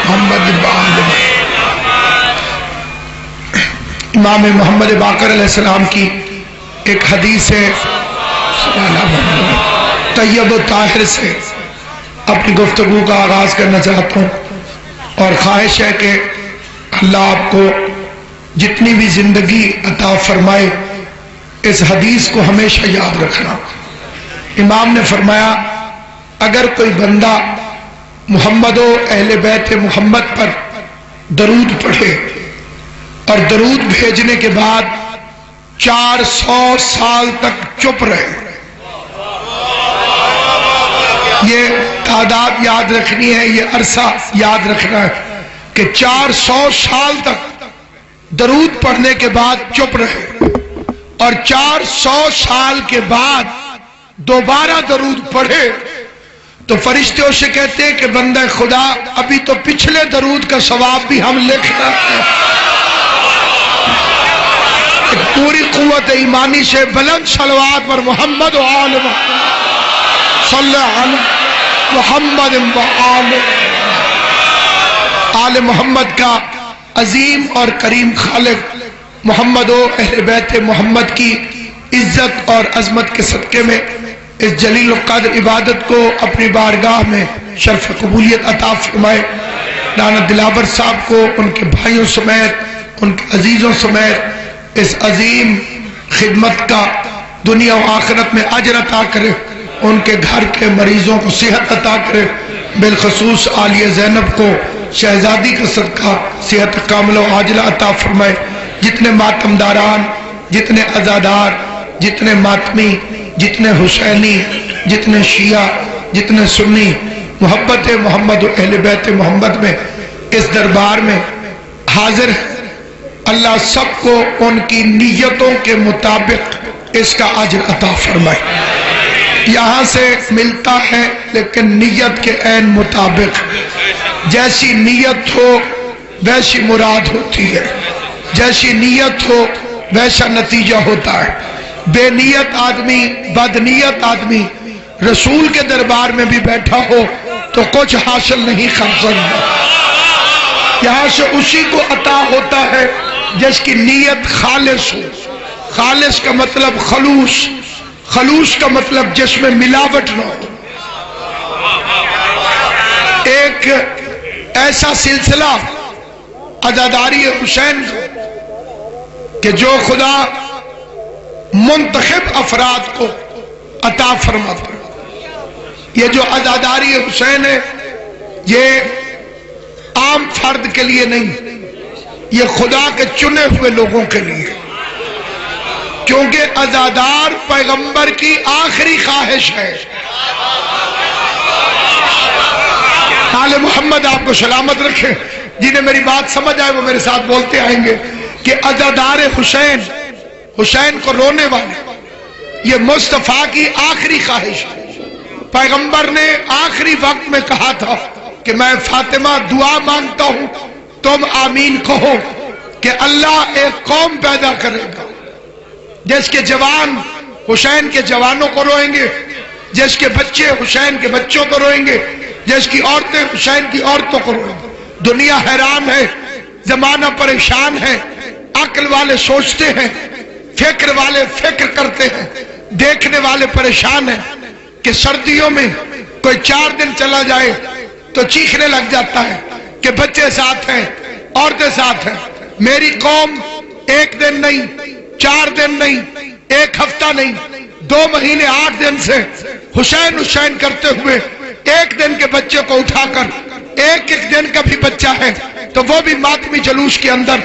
محمد بآل امام محمد باقر علیہ السلام کی ایک حدیث ہے، طیب و طاہر سے اپنی گفتگو کا آغاز کرنا چاہتا ہوں، اور خواہش ہے کہ اللہ آپ کو جتنی بھی زندگی عطا فرمائے اس حدیث کو ہمیشہ یاد رکھنا۔ امام نے فرمایا اگر کوئی بندہ محمد و اہل بیت محمد پر درود پڑھے اور درود بھیجنے کے بعد 400 سال تک چپ رہے، یہ تعداد یاد رکھنی ہے، یہ عرصہ یاد رکھنا ہے کہ 400 سال تک درود پڑھنے کے بعد چپ رہے، اور 400 سال کے بعد دوبارہ درود پڑھے تو فرشتے اسے کہتے ہیں کہ بندہ خدا ابھی تو پچھلے درود کا ثواب بھی ہم لکھ رہے ہیں۔ پوری قوت ایمانی سے بلند صلوات پر محمد و آل محمد صلی اللہ علیہ محمد و آل محمد کا عظیم اور کریم خالق محمد و اہل بیت محمد کی عزت اور عظمت کے صدقے میں اس جلیل القدر عبادت کو اپنی بارگاہ میں شرف قبولیت عطا فرمائے۔ رانا دلاور صاحب کو ان کے بھائیوں سمیت ان کے عزیزوں سمیت اس عظیم خدمت کا دنیا و آخرت میں اجر عطا کرے، ان کے گھر کے مریضوں کو صحت عطا کرے، بالخصوص عالیہ زینب کو شہزادی کا صدقہ صحت کاملہ و عاجلہ عطا فرمائے۔ جتنے ماتمداران، جتنے عزادار، جتنے ماتمی، جتنے حسینی، جتنے شیعہ، جتنے سنی محبت محمد و اہل بیت محمد میں اس دربار میں حاضر ہیں، اللہ سب کو ان کی نیتوں کے مطابق اس کا اجر عطا فرمائے۔ یہاں سے ملتا ہے لیکن نیت کے عین مطابق، جیسی نیت ہو ویسی مراد ہوتی ہے، جیسی نیت ہو ویسا نتیجہ ہوتا ہے۔ بے نیت آدمی، بد نیت آدمی رسول کے دربار میں بھی بیٹھا ہو تو کچھ حاصل نہیں کر سکتا۔ یہاں سے اسی کو عطا ہوتا ہے جس کی نیت خالص ہو۔ خالص کا مطلب خلوص، خلوص کا مطلب جس میں ملاوٹ نہ ہو۔ ایک ایسا سلسلہ عزاداری حسین کہ جو خدا منتخب افراد کو عطا فرماتا ہے۔ یہ جو عزاداری حسین ہے یہ عام فرد کے لیے نہیں، یہ خدا کے چنے ہوئے لوگوں کے لیے، کیونکہ عزادار پیغمبر کی آخری خواہش ہے۔ آل محمد آپ کو سلامت رکھے، جنہیں میری بات سمجھ آئے وہ میرے ساتھ بولتے آئیں گے کہ عزادار حسین، حسین کو رونے والے، یہ مصطفیٰ کی آخری خواہش ہے۔ پیغمبر نے آخری وقت میں کہا تھا کہ میں فاطمہ دعا مانگتا ہوں، تم آمین کہو کہ اللہ ایک قوم پیدا کرے گا جس کے جوان حسین کے جوانوں کو روئیں گے، جس کے بچے حسین کے بچوں کو روئیں گے، جس کی عورتیں حسین کی عورتوں کو روئیں گے۔ دنیا حیران ہے، زمانہ پریشان ہے، عقل والے سوچتے ہیں، فکر والے فکر کرتے ہیں، دیکھنے والے پریشان ہیں کہ سردیوں میں کوئی 4 دن چلا جائے تو چیخنے لگ جاتا ہے کہ بچے ساتھ ہیں، عورتیں ساتھ ہیں۔ میری قوم 1 دن نہیں، 4 دن نہیں، 1 ہفتہ نہیں، 2 مہینے 8 دن سے حسین حسین کرتے ہوئے 1 دن کے بچے کو اٹھا کر 1 دن کا بھی بچہ ہے تو وہ بھی ماتمی جلوس کے اندر،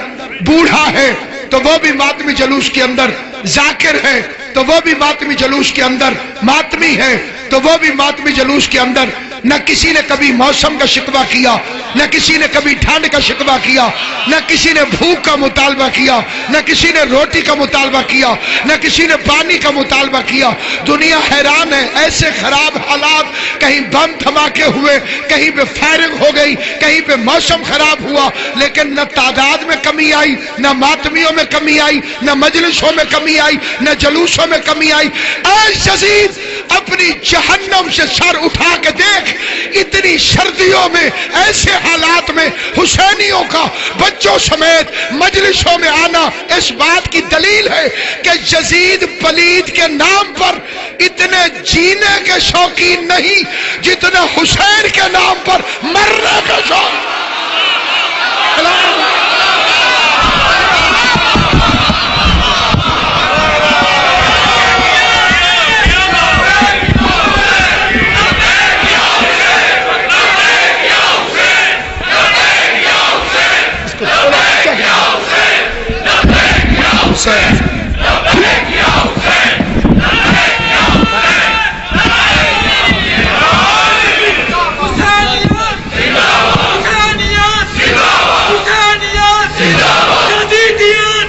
بوڑھا ہے تو وہ بھی ماتمی جلوس کے اندر، ذاکر ہے تو وہ بھی ماتمی جلوس کے اندر، ماتمی ہے تو وہ بھی ماتمی جلوس کے اندر۔ نہ کسی نے کبھی موسم کا شکوہ کیا، نہ کسی نے کبھی ٹھنڈ کا شکوہ کیا، نہ کسی نے بھوک کا مطالبہ کیا، نہ کسی نے روٹی کا مطالبہ کیا، نہ کسی نے پانی کا مطالبہ کیا۔ دنیا حیران ہے، ایسے خراب حالات، کہیں بم دھماکے ہوئے، کہیں پہ فائرنگ ہو گئی، کہیں پہ موسم خراب ہوا، لیکن نہ تعداد میں کمی آئی، نہ ماتمیوں میں کمی آئی، نہ مجلسوں میں کمی آئی، نہ جلوسوں میں کمی آئی۔ اے شہید اپنی جہنم سے سر اٹھا کے دیکھ، اتنی سردیوں میں ایسے حالات میں حسینیوں کا بچوں سمیت مجلسوں میں آنا اس بات کی دلیل ہے کہ یزید پلید کے نام پر اتنے جینے کے شوقین نہیں جتنا حسین کے نام پر مرنے کے شوقین۔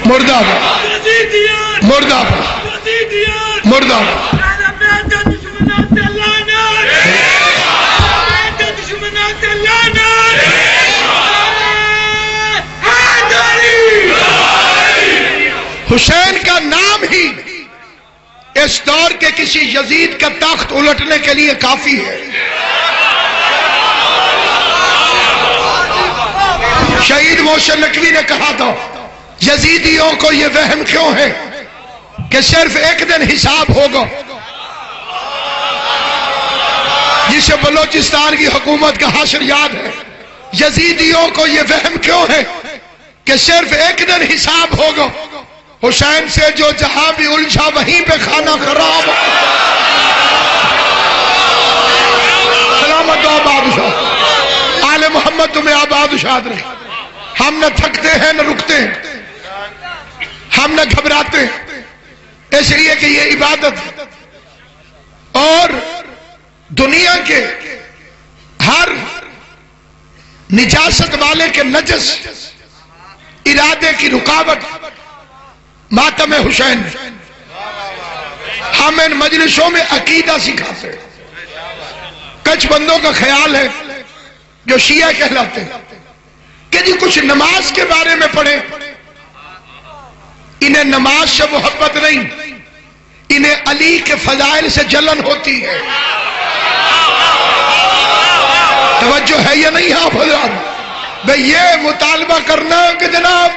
مردہ مردہ مردہ حسین کا نام ہی اس دور کے کسی یزید کا تخت الٹنے کے لیے کافی ہے۔ شہید محسن نقوی نے کہا تھا یزیدیوں کو یہ وہم کیوں ہے کہ صرف ایک دن حساب ہوگا، جسے بلوچستان کی حکومت کا حشر یاد ہے۔ یزیدیوں کو یہ وہم کیوں ہے کہ صرف ایک دن حساب ہوگا، حسین سے جو جہاں بھی الجھا وہیں پہ کھانا خراب۔ سلامت و آباد شاد، آل محمد تمہیں آباد شاد رہے۔ ہم نہ تھکتے ہیں نہ رکتے ہیں، ہم نہ گھبراتے ہیں، اس لیے کہ یہ عبادت ہے۔ اور دنیا کے ہر نجاست والے کے نجس ارادے کی رکاوٹ ماتم حسین۔ ہم ان مجلسوں میں عقیدہ سکھاتے ہیں۔ کچھ بندوں کا خیال ہے جو شیعہ کہلاتے ہیں کہ جی کچھ نماز کے بارے میں پڑھیں، انہیں نماز سے محبت نہیں، انہیں علی کے فضائل سے جلن ہوتی ہے۔ توجہ ہے یا نہیں آپ حضرات؟ بھئی یہ مطالبہ کرنا کہ جناب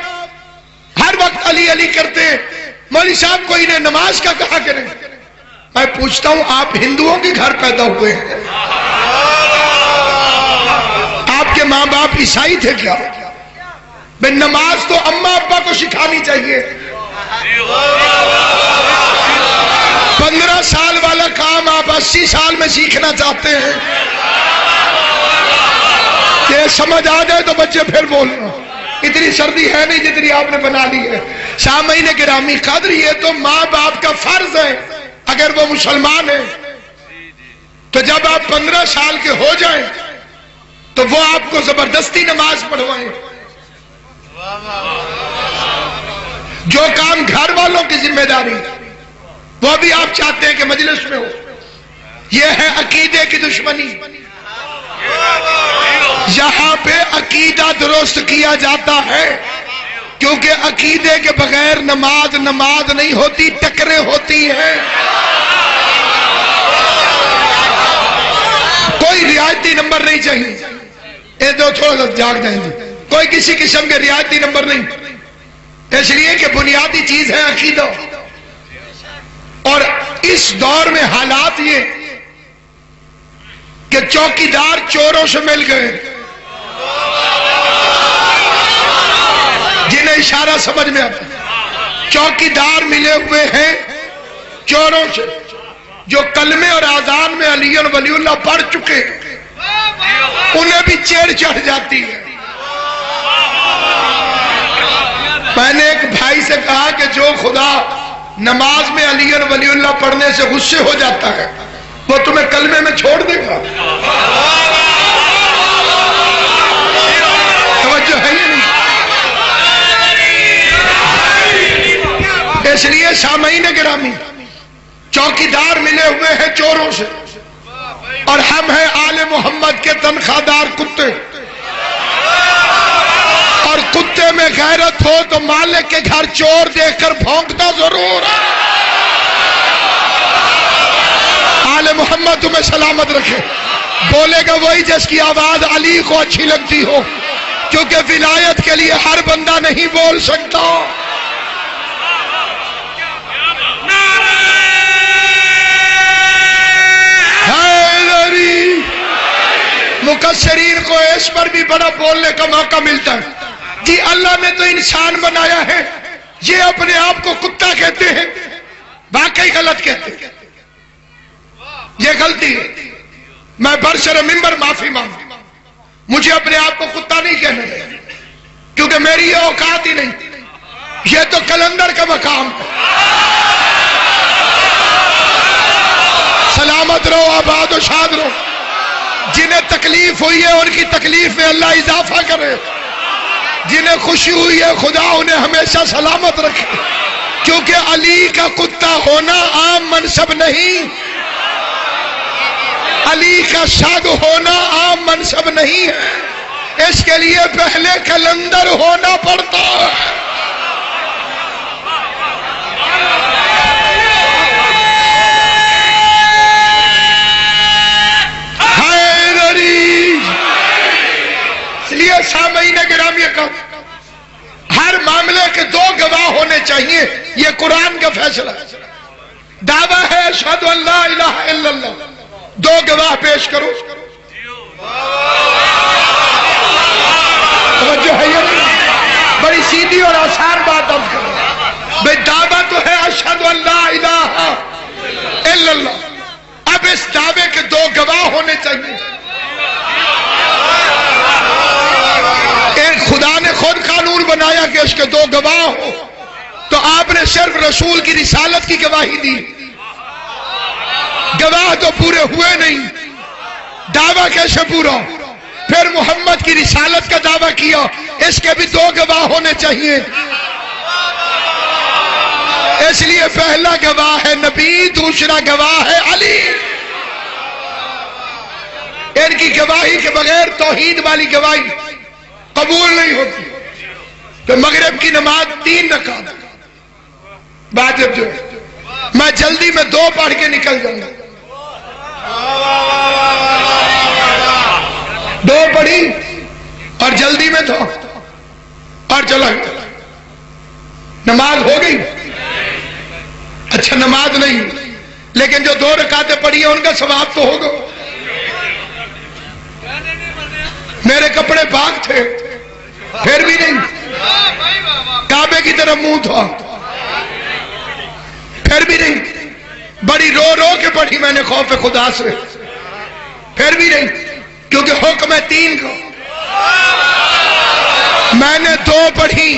ہر وقت علی علی کرتے ہیں، مولوی صاحب کو انہیں نماز کا کہا کریں۔ میں پوچھتا ہوں آپ ہندوؤں کے گھر پیدا ہوئے ہیں، آپ کے ماں باپ عیسائی تھے کیا؟ بھئی نماز تو اماں ابا کو سکھانی چاہیے۔ 15 سال والا کام آپ 80 سال میں سیکھنا چاہتے ہیں کہ سمجھ آ جائے تو بچے پھر بولنا۔ اتنی سردی ہے نہیں جتنی آپ نے بنا لی ہے۔ سامعین گرامی قدر، یہ تو ماں باپ کا فرض ہے اگر وہ مسلمان ہیں تو جب آپ 15 سال کے ہو جائیں تو وہ آپ کو زبردستی نماز پڑھوائیں۔ جو کام گھر والوں کی ذمہ داری وہ بھی آپ چاہتے ہیں کہ مجلس میں ہو۔ یہ ہے عقیدے کی دشمنی۔ یہاں پہ عقیدہ درست کیا جاتا ہے کیونکہ عقیدے کے بغیر نماز نہیں ہوتی، ٹکریں ہوتی ہیں۔ کوئی رعایتی نمبر نہیں چاہیے، یہ دو تھوڑا سا جاگ جائیں گے، کوئی کسی قسم کے رعایتی نمبر نہیں، اس لیے کہ بنیادی چیز ہے عقیدہ۔ اور اس دور میں حالات یہ کہ چوکیدار چوروں سے مل گئے، جنہیں اشارہ سمجھ میں آتا ہے۔ چوکیدار ملے ہوئے ہیں چوروں سے جو کلمے اور آذان میں علی ولی اللہ پڑھ چکے، انہیں بھی چیڑ چڑھ جاتی ہے۔ میں نے ایک بھائی سے کہا کہ جو خدا نماز میں علی ولی اللہ پڑھنے سے غصے ہو جاتا ہے وہ تمہیں کلمے میں چھوڑ دے گا؟ توجہ ہے یہ نہیں؟ اس لیے سامعین گرامی چوکیدار ملے ہوئے ہیں چوروں سے، اور ہم ہیں آل محمد کے تنخواہ دار کتے، اور کتے میں غیرت ہو تو مالک کے گھر چور دیکھ کر بھونکتا ضرور۔ آل محمد تمہیں سلامت رکھے. بولے گا وہی جس کی آواز علی کو اچھی لگتی ہو، کیونکہ ولایت کے لیے ہر بندہ نہیں بول سکتا. حیدری. مکسرین کو اس پر بھی بڑا بولنے کا موقع ملتا ہے. جی اللہ نے تو انسان بنایا ہے، یہ اپنے آپ کو کتا کہتے ہیں. واقعی غلط کہتے ہیں، یہ غلطی ہے. میں برسر منبر معافی مانگتا، مجھے اپنے آپ کو کتا نہیں کہنے دے، کیونکہ میری یہ اوقات ہی نہیں. یہ تو کلندر کا مقام ہے. سلامت رہو، آباد و شاد رہو. جنہیں تکلیف ہوئی ہے ان کی تکلیف میں اللہ اضافہ کرے، جنہیں خوشی ہوئی ہے خدا انہیں ہمیشہ سلامت رکھے. کیونکہ علی کا کتا ہونا عام منصب نہیں، علی کا شاد ہونا عام منصب نہیں ہے. اس کے لیے پہلے کلندر ہونا پڑتا ہے. اس لیے سامعین گرامی کا ہر معاملے کے دو گواہ ہونے چاہیے. یہ قرآن کا فیصلہ ہے. دعویٰ ہے اشہد ان لا الہ الا اللہ، دو گواہ پیش کرو. توجہ ہے، یہ بڑی سیدھی اور آسان بات اب کرو. بھئی دعویٰ تو ہے اشہد ان لا الہ الا اللہ. اب اس دعوے کے دو گواہ ہونے چاہیے. ایک خدا نے خود قانون بنایا کہ اس کے دو گواہ ہو، تو آپ نے صرف رسول کی رسالت کی گواہی دی. گواہ تو پورے ہوئے نہیں، دعویٰ کیسے پورا ہو؟ پھر محمد کی رسالت کا دعویٰ کیا، اس کے بھی دو گواہ ہونے چاہیے. اس لیے پہلا گواہ ہے نبی، دوسرا گواہ ہے علی. ان کی گواہی کے بغیر توحید والی گواہی قبول نہیں ہوتی. تو مغرب کی نماز 3 رکعت واجب جو ہے، میں جلدی میں 2 پڑھ کے نکل جاؤں گا. 2 پڑھی اور جلدی میں تھا اور چلا گیا. نماز ہو گئی. اچھا نماز نہیں، لیکن جو 2 رکعتیں پڑھی ہیں ان کا ثواب تو ہوگا. میرے کپڑے پاک تھے پھر بھی نہیں، کعبے کی طرف منہ تھا پھر بھی نہیں. بڑی رو رو کے پڑھی میں نے خوف خدا سے، پھر بھی نہیں، کیونکہ حکم ہے 3 کا. میں نے 2 پڑھی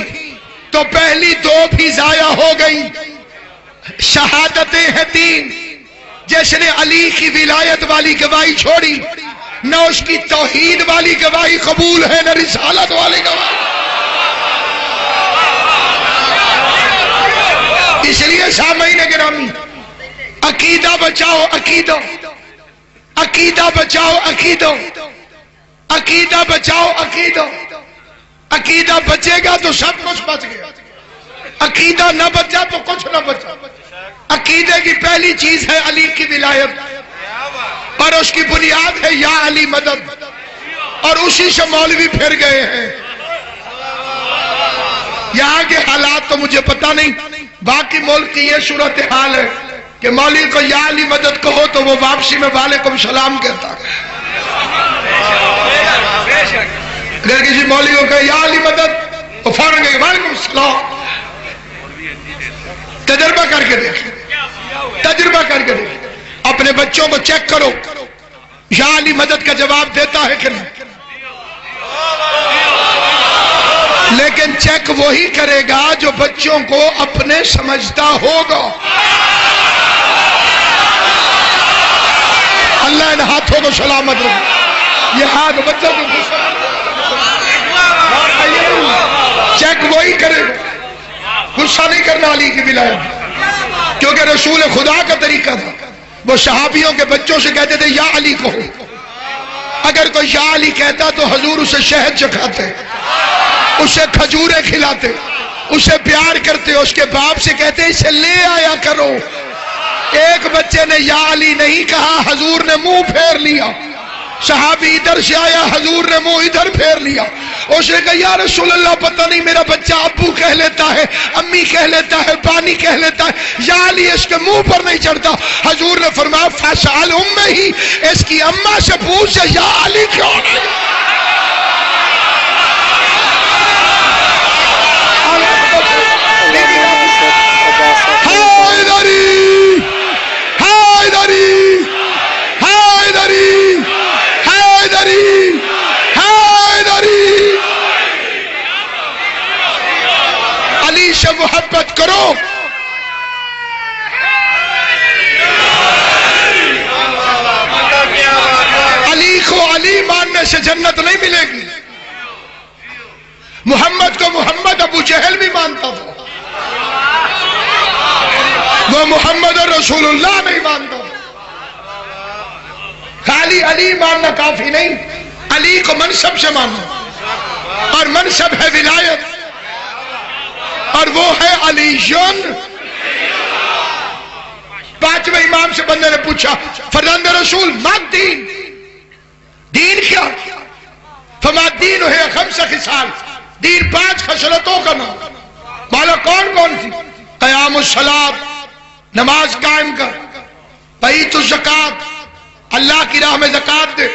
تو پہلی 2 بھی ضائع ہو گئی. شہادتیں ہیں 3. جس نے علی کی ولایت والی گواہی چھوڑی، نہ اس کی توحید والی گواہی قبول ہے نہ رسالت والی گواہی. اس لیے سامعین گرامی، عقیدہ بچاؤ، عقیدہ، عقیدہ بچاؤ، عقیدہ، عقیدہ بچاؤ، عقیدہ. عقیدہ بچے گا تو سب کچھ بچ گیا، عقیدہ نہ بچا تو کچھ نہ بچا. عقیدے کی پہلی چیز ہے علی کی ولایت، اور اس کی بنیاد ہے یا علی مدد، اور اسی سے مولوی پھر گئے ہیں. یہاں کے حالات تو مجھے پتہ نہیں، باقی ملک کی یہ صورتحال ہے کہ مولوی کو یا علی مدد کہو تو وہ واپسی میں وعلیکم السلام کہتا ہے. اگر کسی مولوی کو کہے یا علی مدد وہ فوراً کہے وعلیکم السلام. تجربہ کر کے دیکھیں، تجربہ کر کے دیکھیں. اپنے بچوں کو چیک کرو یا علی مدد کا جواب دیتا ہے کہ نہیں. لیکن چیک وہی کرے گا جو بچوں کو اپنے سمجھتا ہوگا. اللہ ان ہاتھوں کو سلامت رکھے. یہ ہاتھ بچوں کو چیک وہی کرے گا، غصہ نہیں کرنا علی کی ولایت، کیونکہ رسول خدا کا طریقہ تھا. وہ صحابیوں کے بچوں سے کہتے تھے یا علی کہو. اگر کوئی یا علی کہتا تو حضور اسے شہد چکھاتے، اسے کھجوریں کھلاتے، اسے پیار کرتے، اس کے باپ سے کہتے اسے لے آیا کرو. ایک بچے نے یا علی نہیں کہا، حضور نے منہ پھیر لیا۔ صحابی ادھر سے آیا، حضور نے منہ ادھر پھیر لیا۔ اس نے کہا یا رسول اللہ پتہ نہیں میرا بچہ ابو کہہ لیتا ہے، امی کہہ لیتا ہے، بانی کہہ لیتا ہے، یا علی اس کے منہ پر نہیں چڑھتا۔ حضور نے فرمایا فاسال امہ ہی، اس کی اماں سے پوچھ یا علی کیوں نہیں؟ علی سے محبت کرو۔ علی کو علی ماننے سے جنت نہیں ملے گی۔ محمد کو محمد ابو جہل بھی مانتا تھا، وہ محمد رسول اللہ نہیں مانتا۔ خالی علی ماننا کافی نہیں، علی کو منصب سے ماننا، اور منصب ہے ولایت، اور وہ ہے علی جن۔ پانچویں امام سے بندے نے پوچھا فرزند رسول ما دین، دین کیا؟ فما دین ہے خمس خصال، دین 5 خصلتوں کا نام۔ مولا کون کون سی؟ قیام الصلاۃ، نماز قائم کر، بعیت الزکات، اللہ کی راہ میں زکات دے،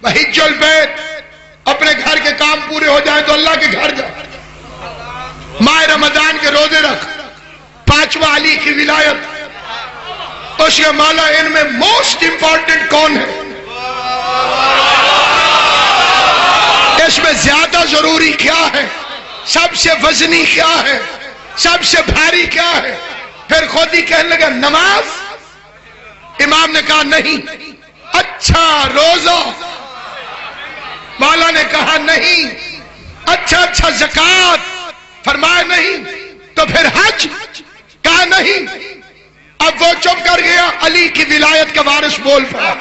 وحج البیت، اپنے گھر کے کام پورے ہو جائیں تو اللہ کے گھر جا، ماہ رمضان کے روزے رکھ۔ پانچواں علی کی ولایت۔ اس کے مولا ان میں موسٹ امپورٹنٹ کون ہے؟ اس میں زیادہ ضروری کیا ہے؟ سب سے وزنی کیا ہے؟ سب سے بھاری کیا ہے؟ پھر خود ہی کہنے لگا نماز۔ امام نے کہا نہیں۔ اچھا روزہ؟ مولا نے کہا نہیں۔ اچھا زکات؟ فرمایا نہیں۔ تو پھر حج؟ کہا نہیں۔ اب وہ چپ کر گیا، علی کی ولایت کا وارث بول پڑا۔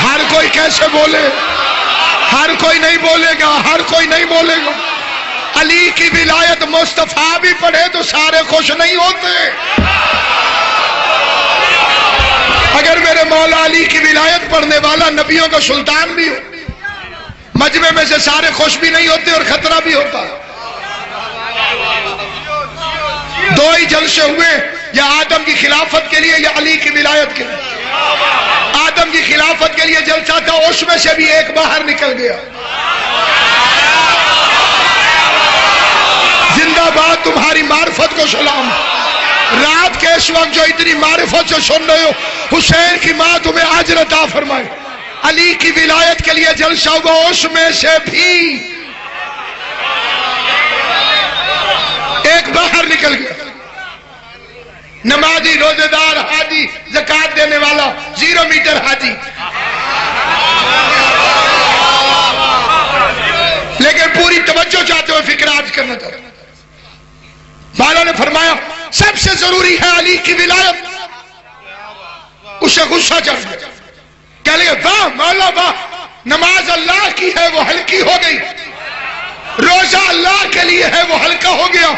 ہر کوئی کیسے بولے؟ ہر کوئی نہیں بولے گا، ہر کوئی نہیں بولے گا۔ علی کی ولایت مصطفیٰ بھی پڑھے تو سارے خوش نہیں ہوتے۔ اگر میرے مولا علی کی ولایت پڑھنے والا نبیوں کا سلطان بھی ہو، مجمع میں سے سارے خوش بھی نہیں ہوتے اور خطرہ بھی ہوتا۔ 2 ہی جلسے ہوئے، یا آدم کی خلافت کے لیے یا علی کی ولایت کے لیے۔ آدم کی خلافت کے لیے جلسہ تھا، اس میں سے بھی ایک باہر نکل گیا۔ زندہ باد تمہاری معرفت کو سلام۔ رات کے اس وقت جو اتنی معرفت سے سن رہے ہو، حسین کی ماں تمہیں اجر عطا فرمائے۔ علی کی ولایت کے لیے جلسہ ہوا، اس میں سے بھی ایک باہر نکل گیا۔ نمازی، روزے دار، حاجی، زکات دینے والا، 0 میٹر حاجی، لیکن پوری توجہ چاہتے ہوئے فکر آج کرنا چاہتے ہیں۔ مولا نے فرمایا سب سے ضروری ہے علی کی ولایت۔ اسے غصہ چڑھ گیا، کہہ لگے واہ مولا واہ، نماز اللہ کی ہے وہ ہلکی ہو گئی، روزہ اللہ کے لیے ہے وہ ہلکا ہو گیا،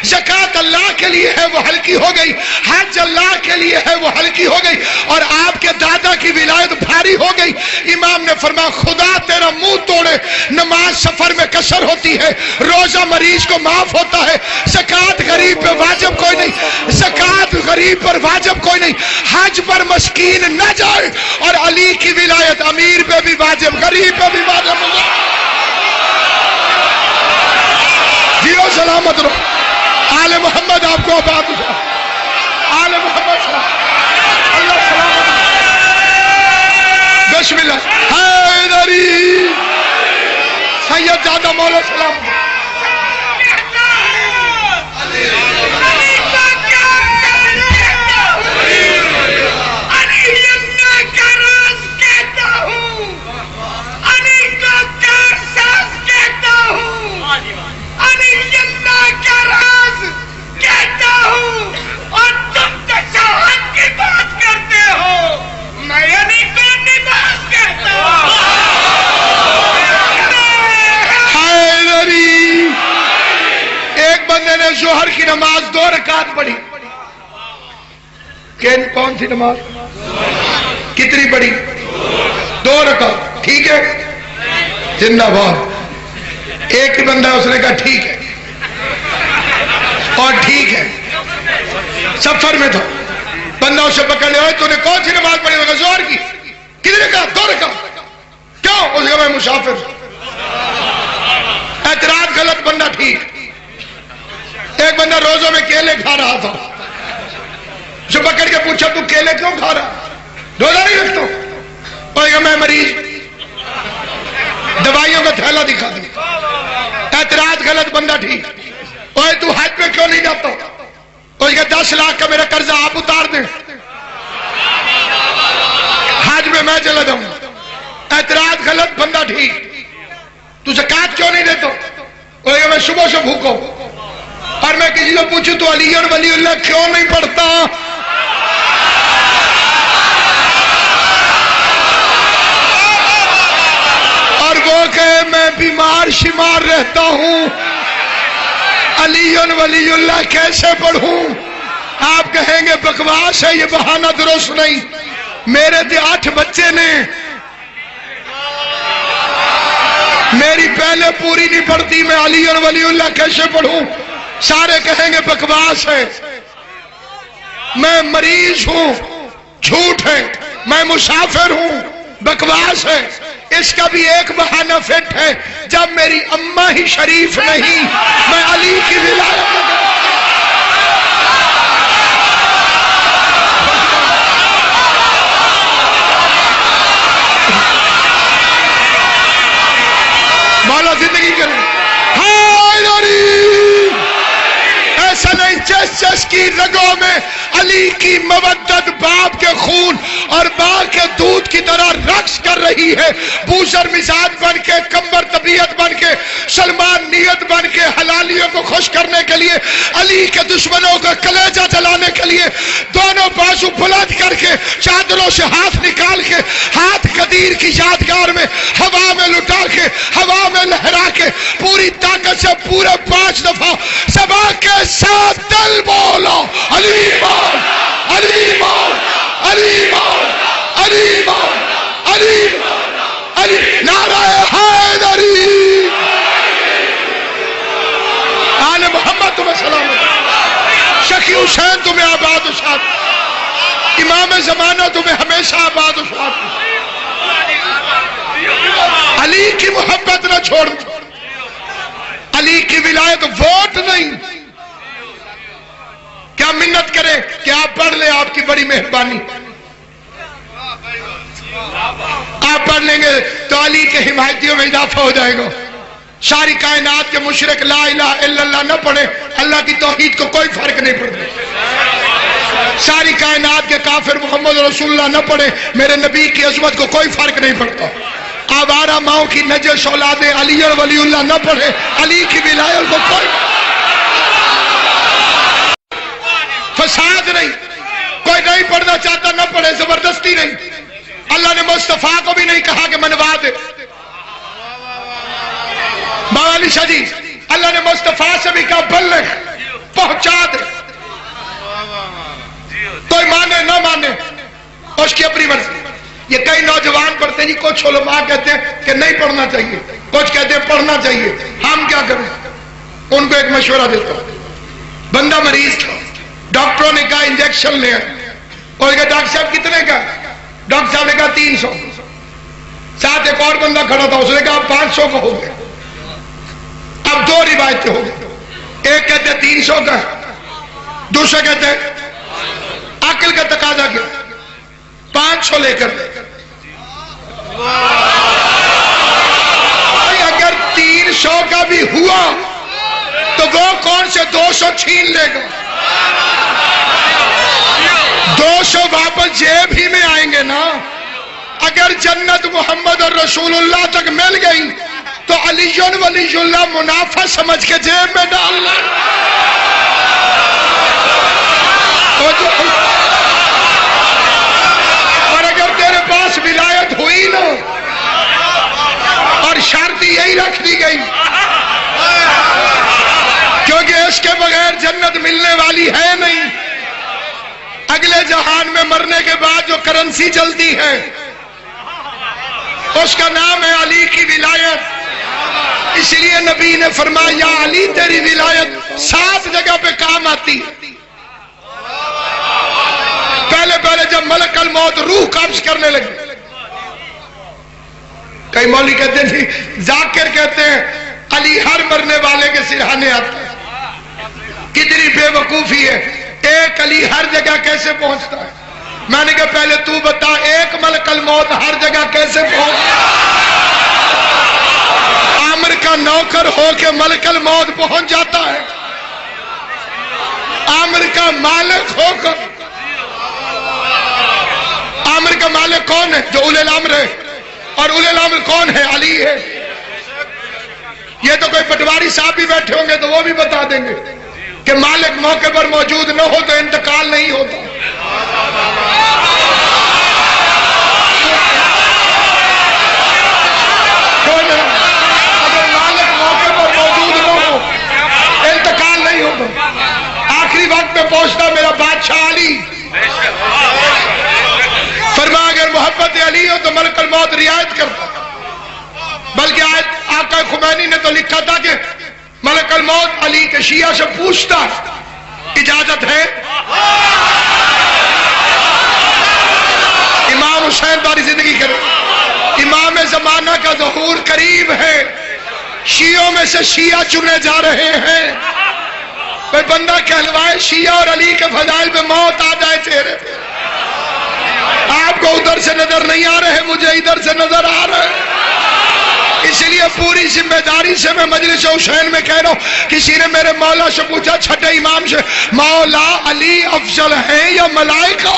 زکات اللہ کے لیے ہے وہ ہلکی ہو گئی، حج اللہ کے لیے ہے وہ ہلکی ہو گئی، اور آپ کے دادا کی ولایت بھاری ہو گئی۔ امام نے فرمایا خدا تیرا منہ توڑے، نماز سفر میں کسر ہوتی ہے، روزہ مریض کو معاف ہوتا ہے، زکات غریب پہ واجب کوئی نہیں، زکات غریب پر واجب کوئی نہیں، حج پر مسکین نہ جائے، اور علی کی ولایت امیر پہ بھی واجب، غریب پہ بھی واجب ہوگا۔ جیو سلامت رہو۔ آل محمد آپ کو آباد ہو، آل محمد اللہ سلامت۔ بسم اللہ حیدری سید زادہ مولا سلامت۔ ظہر کی نماز 2 رکعت پڑھی، کہ کون سی نماز؟ کتنی بڑی؟ 2 رکعت، ٹھیک ہے، زندہ باد۔ ایک ہی بندہ اس نے کہا ٹھیک ہے اور ٹھیک ہے، سفر میں تھا، بندہ اسے پکڑ لیا، تو نے کون سی نماز پڑھی؟ ہوگا ظہر کی۔ کتنے کا؟ 2 رکعت۔ کیوں؟ اس نے کہا میں مسافر۔ اعتراض غلط، بندہ ٹھیک۔ ایک بندہ روزوں میں کیلے کھا رہا تھا، اسے پکڑ کے پوچھا تو کیلے کیوں کھا رہا؟ روزہ نہیں رکھتا؟ اور کہا میں مریض، دوائیوں کا تھیلا دکھا دیا۔ اعتراض غلط، بندہ ٹھیک۔ اور تو حج میں کیوں نہیں جاتا؟ اور کہا 10 لاکھ کا میرا قرضہ آپ اتار دیں، حج میں چلا جاؤں۔ اعتراض غلط، بندہ ٹھیک۔ تو زکات کیوں نہیں دیتا؟ اور کہا میں صبح سے بھوکو، اور میں کسی کو پوچھوں تو علی اور ولی اللہ کیوں نہیں پڑھتا؟ اور وہ کہے میں بیمار شمار رہتا ہوں، علی اور ولی اللہ کیسے پڑھوں؟ آپ کہیں گے بکواس ہے، یہ بہانہ درست نہیں۔ میرے 8 بچے نے، میری پہلے پوری نہیں پڑتی، میں علی اور ولی اللہ کیسے پڑھوں؟ سارے کہیں گے بکواس ہے۔ میں مریض ہوں، جھوٹ ہے، میں مسافر ہوں، بکواس ہے۔ اس کا بھی ایک بہانہ فٹ ہے، جب میری اماں ہی شریف نہیں، میں علی کی ولایت میں مولا زندگی کرے۔ ایسا نہیں جس کی رگوں میں علی کی مودت باپ کے خون اور ماں کے دودھ کی طرح رقص کر رہی ہے، بوزر مزاج بن کے، کمبر طبیعت بن کے، سلمان نیت بن کے، حلالیوں کو خوش کرنے کے لیے، علی کے دشمنوں کا کلیجہ جلانے کے لیے، دونوں بازو بلند کر کے، چادروں سے ہاتھ نکال کے، ہاتھ قدیر کی یادگار میں ہوا میں لٹا کے، ہوا میں لہرا کے، پوری طاقت سے پورے 5 دفعہ سبا کے ساتھ دل بولو، علی مول، علی مول، علی مول، علی مول، علی مول، علی، نعرہ حیدری، آل محمد تمہیں سلامت، شکی حسین تمہیں آباد و شاد، امام زمانہ تمہیں ہمیشہ آباد و شاد۔ علی کی محبت نہ چھوڑ، علی کی ولایت ووٹ نہیں۔ کیا منت کرے کہ آپ پڑھ لیں، آپ کی بڑی مہربانی، آپ پڑھ لیں گے تو علی کے حمایتیوں میں اضافہ ہو جائے گا۔ ساری کائنات کے مشرک لا الہ الا اللہ نہ پڑھے، اللہ کی توحید کو کوئی فرق نہیں پڑتا۔ ساری کائنات کے کافر محمد رسول اللہ نہ پڑھے، میرے نبی کی عظمت کو کوئی فرق نہیں پڑتا۔ آوارہ ماؤں کی نجس اولادیں علی اور ولی اللہ نہ پڑھے، علی کی ولایت کو کوئی فساد نہیں۔ کوئی نہیں پڑھنا چاہتا نہ پڑھے، زبردستی نہیں۔ اللہ نے مصطفیٰ کو بھی نہیں کہا کہ منوا دے۔ بابا علی شاہ جی، اللہ نے مصطفیٰ سے بھی کہا بلغ، پہنچا دے، کوئی مانے نہ مانے اس کی اپنی مرضی۔ یہ کئی نوجوان پڑھتے ہیں جی، کچھ علماء کہتے ہیں کہ نہیں پڑھنا چاہیے، کچھ کہتے ہیں پڑھنا چاہیے، ہم کیا کریں؟ ان کو ایک مشورہ دیتا ہوں۔ بندہ مریض تھا، ڈاکٹروں نے کہا انجیکشن لے، اور کہا ڈاکٹر صاحب کتنے کا؟ ڈاکٹر صاحب نے کہا 300۔ ساتھ ایک اور بندہ کھڑا تھا، اس نے کہا 500 کا ہو گیا۔ اب 2 روایتیں ہو گئی، ایک کہتے 300 کا، دوسرے کہتے عقل کا تقاضا کیا 500 لے کر دے۔ اگر 300 کا بھی ہوا تو وہ کون سے 200 چھین لے گا؟ 200 واپس جیب ہی میں آئیں گے نا۔ اگر جنت محمد اور رسول اللہ تک مل گئی تو علی ولی اللہ منافع سمجھ کے جیب میں ڈالنا۔ اور اگر تیرے پاس ولایت ہوئی نا اور شرط یہی رکھ دی گئی کیونکہ اس کے بغیر جنت ملنے والی ہے نہیں، اگلے جہان میں مرنے کے بعد جو کرنسی چلتی ہے اس کا نام ہے علی کی ولایت. اس لیے نبی نے فرمایا یا علی تیری ولایت 7 جگہ پہ کام آتی ہے. پہلے جب ملک الموت روح قبض کرنے لگے، کئی مولوی کہتے ہیں جی ذاکر کہتے ہیں علی ہر مرنے والے کے سرہانے آتا ہے. کتنی بے وقوفی ہے، ایک علی ہر جگہ کیسے پہنچتا ہے؟ میں نے کہا پہلے تو بتا ایک ملک الموت ہر جگہ کیسے پہنچتا ہے؟ عامر کا نوکر ہو کے ملک الموت پہنچ جاتا ہے، عامر کا مالک ہو کر. عامر کا مالک کون ہے؟ جو اولے الامر ہے. اور اولے الامر کون ہے؟ علی ہے. یہ تو کوئی پٹواری صاحب بھی بیٹھے ہوں گے تو وہ بھی بتا دیں گے کہ مالک موقع پر موجود نہ ہو تو انتقال نہیں ہوتا. اگر مالک موقع پر موجود نہ ہو انتقال نہیں ہوتا. آخری وقت میں پہنچتا میرا بادشاہ علی. فرمایا اگر محبت علی ہو تو ملک الموت رعایت کرتا. بلکہ آقا خمینی نے تو لکھا تھا کہ ملک الموت علی کے شیعہ سے پوچھتا اجازت ہے. امام حسین باری زندگی کرے. امام زمانہ کا ظہور قریب ہے، شیعوں میں سے شیعہ چنے جا رہے ہیں. کوئی بندہ کہلوائے شیعہ اور علی کے فضائل پہ موت آ جائے چہرے پہ. آپ کو ادھر سے نظر نہیں آ رہے، مجھے ادھر سے نظر آ رہے. اس لیے پوری ذمہ داری سے میں مجلس حسین میں کہہ رہا ہوں، کسی نے میرے مولا سے پوچھا چھٹے امام سے مولا علی افضل ہیں یا ملائکہ؟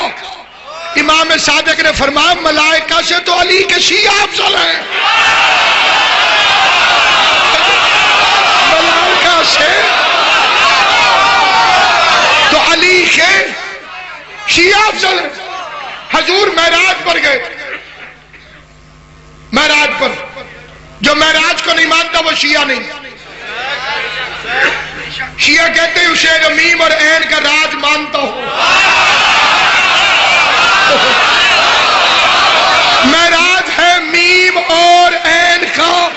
امام صادق نے فرمایا ملائکہ سے تو علی کے شیعہ افضل ہیں. ملائکہ سے تو علی کے شیعہ افضل ہیں. حضور معراج پر گئے، معراج پر جو معراج کو نہیں مانتا وہ شیعہ نہیں. شیعہ کہتے ہیں اسے میم اور عین کا راج مانتا ہو. معراج ہے میم اور عین کا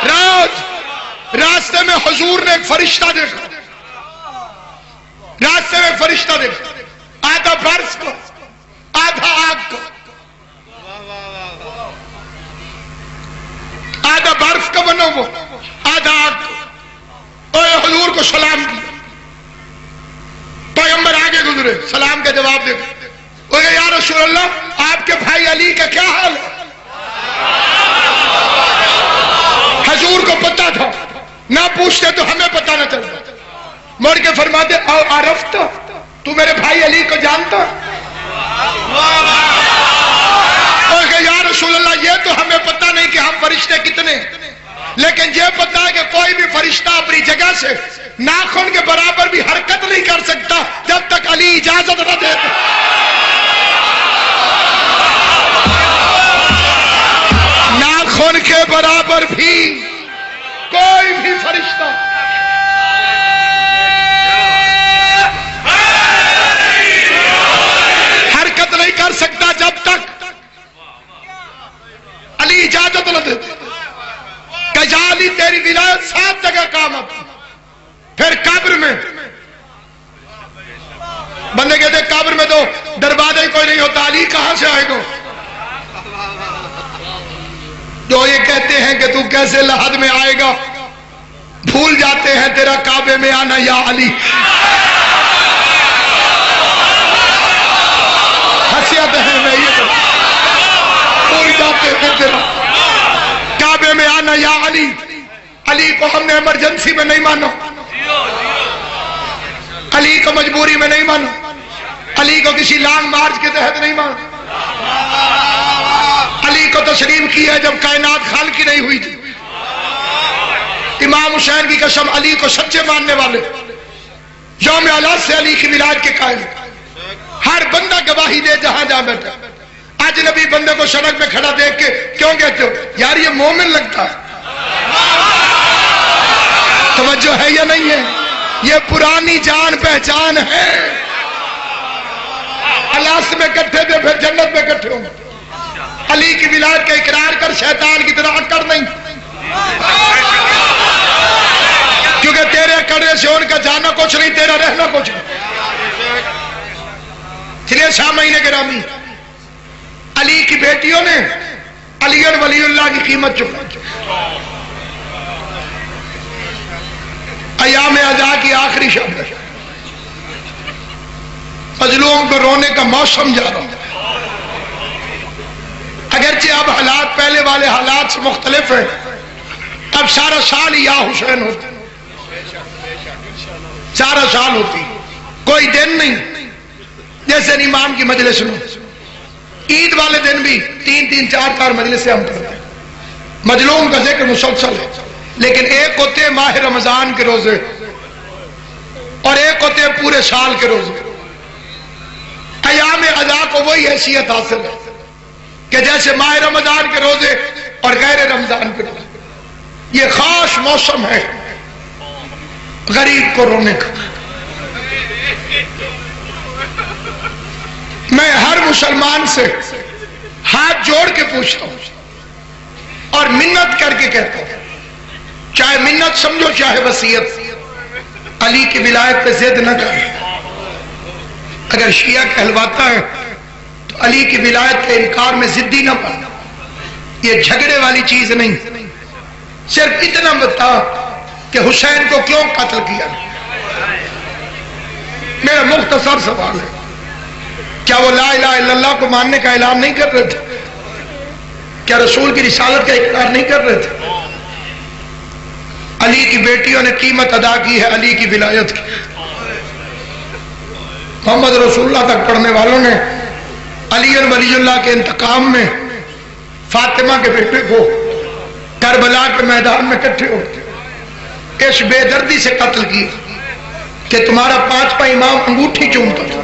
راج. راستے میں حضور نے ایک فرشتہ دیکھا، راستے میں ایک فرشتہ دیکھا، آدھا برف کو آدھا آگ کو، آدھا برف کا بنا وہ آدھا آگ کو. اور حضور کو سلام کیا. پیغمبر آگے گزرے، سلام کا جواب دے گئے. یا رسول اللہ آپ کے بھائی علی کا کیا حال ہے؟ حضور کو پتا تھا، نہ پوچھتے تو ہمیں پتا نہ چلتا. مڑ کے فرماتے او عرفت، تو میرے بھائی علی کو جانتا؟ یا رسول اللہ یہ تو ہمیں پتا نہیں کہ ہم فرشتے کتنے، لیکن یہ پتا ہے کہ کوئی بھی فرشتہ اپنی جگہ سے ناخن کے برابر بھی حرکت نہیں کر سکتا جب تک علی اجازت نہ دے. ناخن کے برابر بھی کوئی بھی فرشتہ حرکت نہیں کر سکتا جب تک علی اجازت نہ دیتے. کہ یا علی تیری ولایت 7 جگہ کام آتی. پھر قبر میں بندے کہتے قبر میں تو دروازے کوئی نہیں ہوتا، علی کہاں سے آئے گا؟ جو یہ کہتے ہیں کہ تو کیسے لحد میں آئے گا، بھول جاتے ہیں تیرا کعبے میں آنا یا علی. حسیت ہے میں یہ بھول جاتے ہیں تیرا کعبے میں آنا یا علی. علی کو ہم نے ایمرجنسی میں نہیں مانا، علی کو مجبوری میں نہیں مانا، علی کو کسی لانگ مارچ کے تحت نہیں مانا. علی کو تسلیم کیا ہے جب کائنات خالقی نہیں ہوئی تھی. امام حسین کی قسم علی کو سچے ماننے والے یوم اولاد سے علی کی میلاد کے قائل. ہر بندہ گواہی دے جہاں جہاں بیٹھا. اجنبی بندے کو سڑک پہ کھڑا دیکھ کے کیوں کہتے ہو یار یہ مومن لگتا ہے؟ توجہ ہے یا نہیں ہے؟ یہ پرانی جان پہچان ہے. الاس میں کٹھے تھے پھر جنت میں کٹھے ہوں گے. علی کی ولایت کا اقرار کر, شیطان کی طرح اکڑ نہیں, کیونکہ تیرے اکڑنے سے ان کا جانا کچھ نہیں, تیرا رہنا کچھ نہیں. چلیے سامعین گرامی, علی کی بیٹیوں نے علی ولی اللہ کی قیمت چکائی. ایام عزا کی آخری شب, مظلوم کو رونے کا موسم جا رہا ہے. اگرچہ اب حالات پہلے والے حالات سے مختلف ہیں, اب سارا سال ہی یا حسین ہوتی, سارا سال ہوتی, کوئی دن نہیں. جیسے امام کی مجلس میں عید والے دن بھی 3-3 4-4 مجلسیں ہم کرتے ہیں, مظلوم کا ذکر مسلسل ہے. لیکن ایک ہوتے ہیں ماہ رمضان کے روزے اور ایک ہوتے ہیں پورے سال کے روزے. ایام عزا کو وہی حیثیت حاصل ہے کہ جیسے ماہ رمضان کے روزے اور غیر رمضان کے روزے. یہ خاص موسم ہے غریب کو رونے کا. میں ہر مسلمان سے ہاتھ جوڑ کے پوچھتا ہوں اور منت کر کے کہتا ہوں, چاہے منت سمجھو چاہے وصیت, علی کی ولایت پہ ضد نہ کریں. اگر شیعہ کہلواتا ہے تو علی کی ولایت کے انکار میں ضدی نہ پڑنا. یہ جھگڑے والی چیز نہیں, صرف اتنا بتا کہ حسین کو کیوں قتل کیا. میرا مختصر سوال ہے, کیا وہ لا الہ الا اللہ کو ماننے کا اعلان نہیں کر رہے تھے؟ کیا رسول کی رسالت کا اقرار نہیں کر رہے تھے؟ علی کی بیٹیوں نے قیمت ادا کی ہے علی کی ولایت کی. محمد رسول اللہ تک پڑھنے والوں نے علی ولی اللہ کے انتقام میں فاطمہ کے بیٹے کو کربلا کے میدان میں اکٹھے ہو اس بے دردی سے قتل کیا کہ تمہارا 5واں امام انگوٹھی چومتا تھا.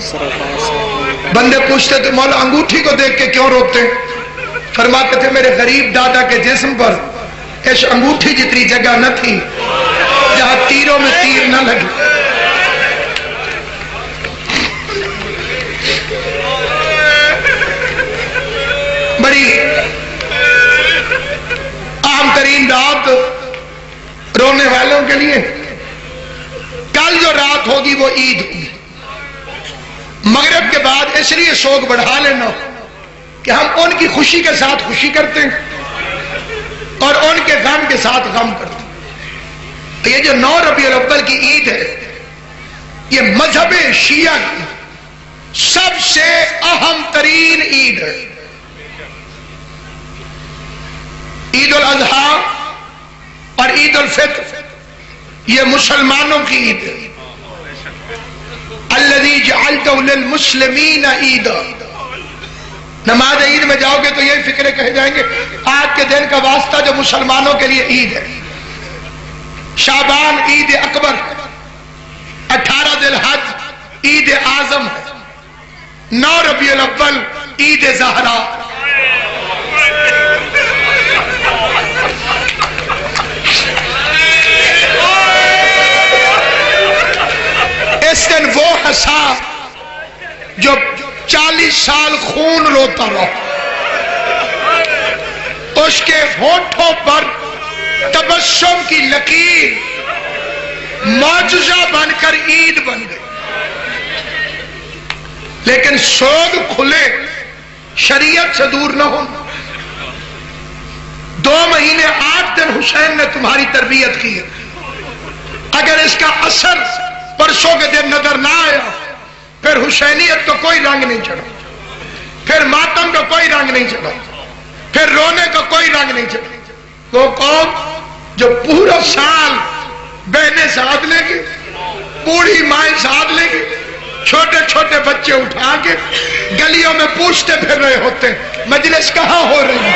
بندے پوچھتے تھے مولا انگوٹھی کو دیکھ کے کیوں روتے؟ فرماتے تھے میرے غریب دادا کے جسم پر اس انگوٹھی جتنی جگہ نہ تھی جہاں تیروں میں تیر نہ لگے. بڑی اہم ترین رات رونے والوں کے لیے. کل جو رات ہوگی وہ عید ہوگی. مغرب کے بعد اس لیے سوگ بڑھا لینا کہ ہم ان کی خوشی کے ساتھ خوشی کرتے ہیں اور ان کے غم کے ساتھ غم کرتے ہیں. یہ جو 9 ربیع الاول کی عید ہے یہ مذہب شیعہ کی سب سے اہم ترین عید ہے. عید الاضحیٰ اور عید الفطر یہ مسلمانوں کی عید ہے. الذی جعلتہ للمسلمین عیدا. نماز عید میں جاؤ گے تو یہی فکرے کہے جائیں گے آج کے دن کا واسطہ جو مسلمانوں کے لیے عید ہے. شعبان عید اکبر, 18 ذی الحج عید اعظم ہے, 9 ربیع الاول عید زہرا. اس دن وہ ہنسا جو 40 سال خون روتا رہا, اس کے ہونٹوں پر تبسم کی لکیر معجزہ بن کر عید بن گئی. لیکن سوگ کھلے شریعت سے دور نہ ہو. 2 مہینے 8 دن حسین نے تمہاری تربیت کی ہے. اگر اس کا اثر پرسوں کے دن نظر نہ آیا پھر حسینیت تو کوئی رنگ نہیں چڑھا, پھر ماتم کا کوئی رنگ نہیں چڑھا, پھر رونے کا کوئی رنگ نہیں چڑھا. وہ قوم جو پورا سال بہنیں ساتھ لے گی, بوڑھی مائیں ساتھ لے گی, چھوٹے چھوٹے بچے اٹھا کے گلیوں میں پوچھتے پھر رہے ہوتے ہیں مجلس کہاں ہو رہی ہے.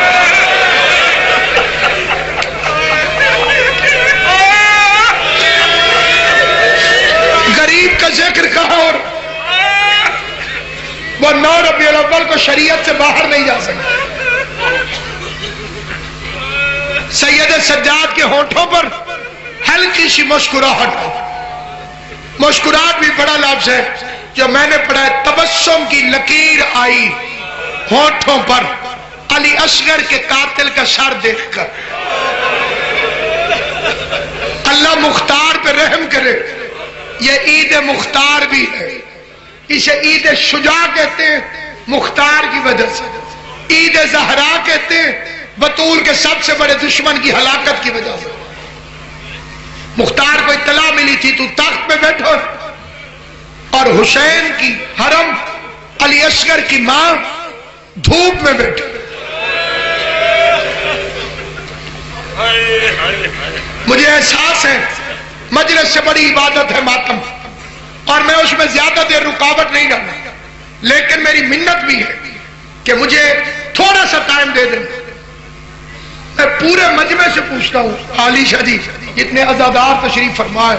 غریب کا ذکر کہاں ہو رہا. وہ 9 ربیع الاول کو شریعت سے باہر نہیں جا سکتا. سید سجاد کے ہونٹوں پر ہلکی سی مسکراہٹ. مسکراہٹ بھی بڑا لفظ ہے. جو میں نے پڑھا ہے، تبسم کی لکیر آئی ہونٹوں پر علی اصغر کے قاتل کا سر دیکھ کر۔ اللہ مختار پہ رحم کرے۔ یہ عید مختار بھی ہے، اسے عید شجاع کہتے ہیں مختار کی وجہ سے، عید زہرا کہتے ہیں بطول کے سب سے بڑے دشمن کی ہلاکت کی وجہ سے۔ مختار کو اطلاع ملی تھی تو تخت پہ بیٹھو، اور حسین کی حرم علی اصغر کی ماں دھوپ میں بیٹھی۔ مجھے احساس ہے مجلس سے بڑی عبادت ہے ماتم، اور میں اس میں زیادہ دیر رکاوٹ نہیں ڈالوں، لیکن میری منت بھی ہے کہ مجھے تھوڑا سا ٹائم دے دیں۔ میں پورے مجمع سے پوچھتا ہوں، عالی شاہ جی اتنے عزادار تشریف فرمائے،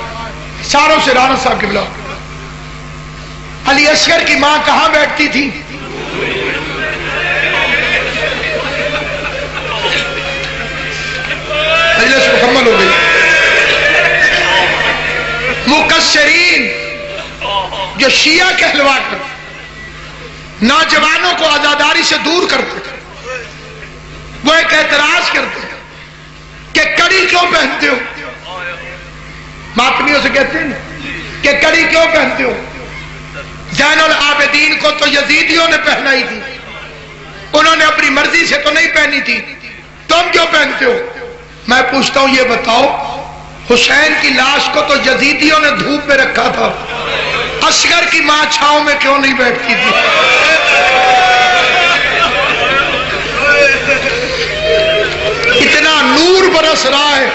ساروں سے رانا صاحب قبلہ، علی اصغر کی ماں کہاں بیٹھتی تھی؟ مجلس مکمل ہو گئی۔ مکسرین جو شیعہ کہلوا کر نوجوانوں کو عزاداری سے دور کرتے تھے، وہ ایک اعتراض کرتے ہیں کہ کڑی کیوں پہنتے ہو؟ ماتمیوں سے کہتے ہیں کہ کڑی کیوں پہنتے ہو؟ زین العابدین کو تو یزیدیوں نے پہنائی تھی، انہوں نے اپنی مرضی سے تو نہیں پہنی تھی، تم کیوں پہنتے ہو؟ میں پوچھتا ہوں یہ بتاؤ، حسین کی لاش کو تو یزیدیوں نے دھوپ میں رکھا تھا، اصغر کی ماں چھاؤں میں کیوں نہیں بیٹھتی تھی؟ اتنا نور برس رہا ہے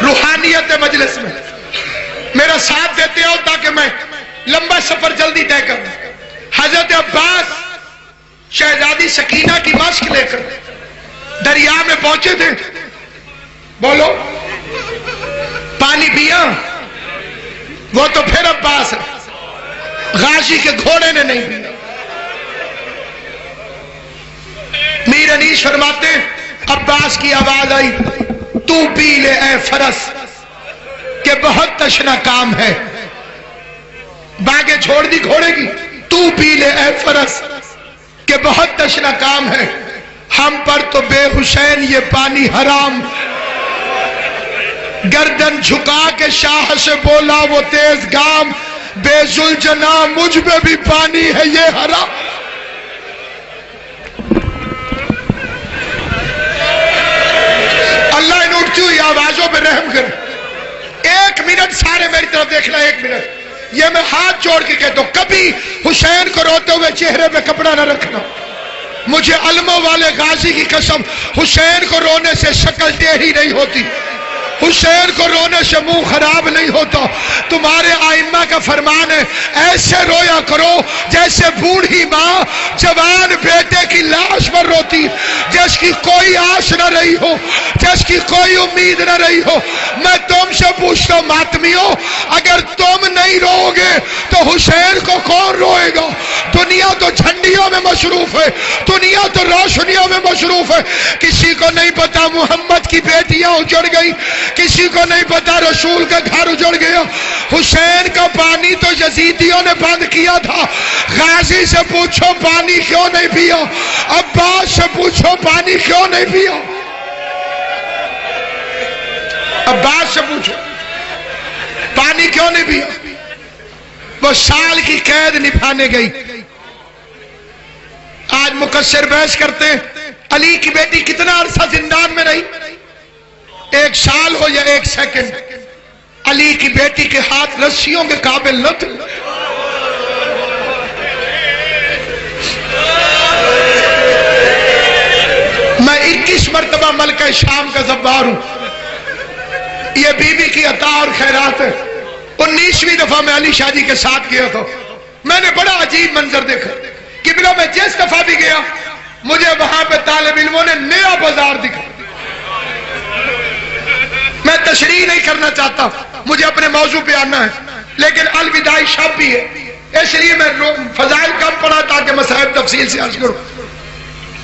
روحانیت مجلس میں، میرا ساتھ دیتے ہو تاکہ میں لمبا سفر جلدی طے کروں۔ حضرت عباس شہزادی سکینہ کی مشق لے کر دریا میں پہنچے تھے، بولو پانی پیا؟ وہ تو پھر عباس ہے، غازی کے گھوڑے نے نہیں پیا۔ میر انیس فرماتے عباس کی آواز آئی، تو پی لے اے فرس کہ بہت تشنا کام ہے۔ باغیں چھوڑ دی گھوڑے کی، تو پی لے اے فرس کہ بہت تشنا کام ہے، ہم پر تو بے حسین یہ پانی حرام۔ گردن جھکا کے شاہ سے بولا وہ تیز گام، بے ذوالجنا مجھ میں بھی پانی ہے یہ حرام۔ اللہ ان اٹھتی ہوئی آوازوں پہ رحم کر۔ ایک منٹ سارے میری طرف دیکھنا، ایک منٹ، یہ میں ہاتھ جوڑ کے کہتا ہوں، کبھی حسین کو روتے ہوئے چہرے پہ کپڑا نہ رکھنا۔ مجھے علموں والے غازی کی قسم، حسین کو رونے سے شکل ٹیڑھی نہیں ہوتی، حسین کو رونے سے منہ خراب نہیں ہوتا۔ تمہارے آئمہ کا فرمان ہے ایسے رویا کرو جیسے بوڑھی ماں جوان بیٹے کی لاش پر روتی، جس کی کوئی آس نہ رہی ہو، جس کی کوئی امید نہ رہی ہو۔ میں تم سے پوچھتا ہوں ماتمیوں، اگر تم نہیں رو گے تو حسین کو کون روئے گا؟ دنیا تو جھنڈیوں میں مصروف ہے، دنیا تو روشنیوں میں مصروف ہے۔ کسی کو نہیں پتا محمد کی بیٹیاں اجڑ گئی، کسی کو نہیں پتا رسول کا گھر اجڑ گیا۔ حسین کا پانی تو یزیدیوں نے بند کیا تھا۔ غازی سے پوچھو پانی کیوں نہیں پیا، عباس سے پوچھو پانی کیوں نہیں پیا، عباس سے پوچھو پانی کیوں نہیں پیا۔ وہ سال کی قید نبھانے گئی۔ آج مقصر بحث کرتے ہیں علی کی بیٹی کتنا عرصہ زندان میں رہی، 1 سال ہو یا 1 سیکنڈ، علی کی بیٹی کے ہاتھ رسیوں کے قابل نہ تھے۔ میں 21 مرتبہ ملکہ شام کا زبار ہوں، یہ بی بی کی عطا اور خیرات ہے۔ 19ویں دفعہ میں علی شاہ جی کے ساتھ گیا تھا، میں نے بڑا عجیب منظر دیکھا۔ قبلہ میں جس دفعہ بھی گیا مجھے وہاں پہ طالب علموں نے نیا بازار دکھا۔ میں تشریح نہیں کرنا چاہتا، مجھے اپنے موضوع پہ آنا ہے، لیکن الوداعی شب بھی ہے، اس لیے میں فضائل کم پڑھا تاکہ مسائل تفصیل سے عرض کروں۔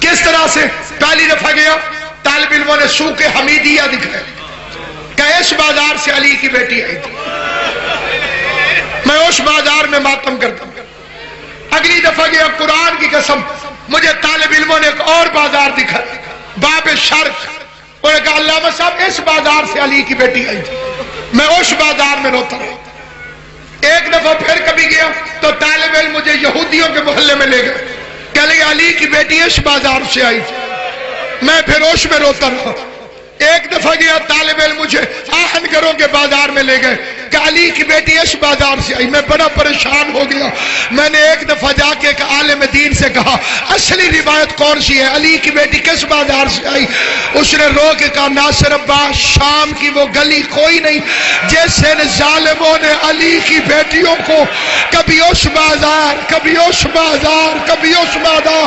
کس طرح سے پہلی دفعہ گیا، طالب علموں نے سوق حمیدیہ دکھایا کہ اس بازار سے علی کی بیٹی آئی تھی۔ میں میں اس بازار میں ماتم کرتا ہوں. اگلی دفعہ گیا, قرآن کی قسم مجھے طالب علموں نے ایک اور بازار دکھا, باب شرق. انہوں نے کہا علامہ صاحب اس بازار سے علی کی بیٹی آئی تھی. میں اس بازار میں روتا رہا. ایک دفعہ پھر کبھی گیا تو طالب علم مجھے یہودیوں کے محلے میں لے گئے, کہہ لگے علی کی بیٹی اس بازار سے آئی تھی. میں پھر اس میں روتا رہا. ایک دفعہ گیا طالب علم مجھے آہن گروں کے بازار میں لے گئے کہ علی کی بیٹی اس بازار سے آئی. میں بڑا پریشان ہو گیا. میں نے ایک دفعہ جا کے ایک عالم دین سے کہا اصلی روایت کون سی ہے, علی کی بیٹی کس بازار سے آئی؟ اس نے رو کے کہا ناصر عباس, شام کی وہ گلی کوئی نہیں جیسے ظالموں نے علی کی بیٹیوں کو کبھی اس بازار کبھی اس بازار کبھی اس بازار.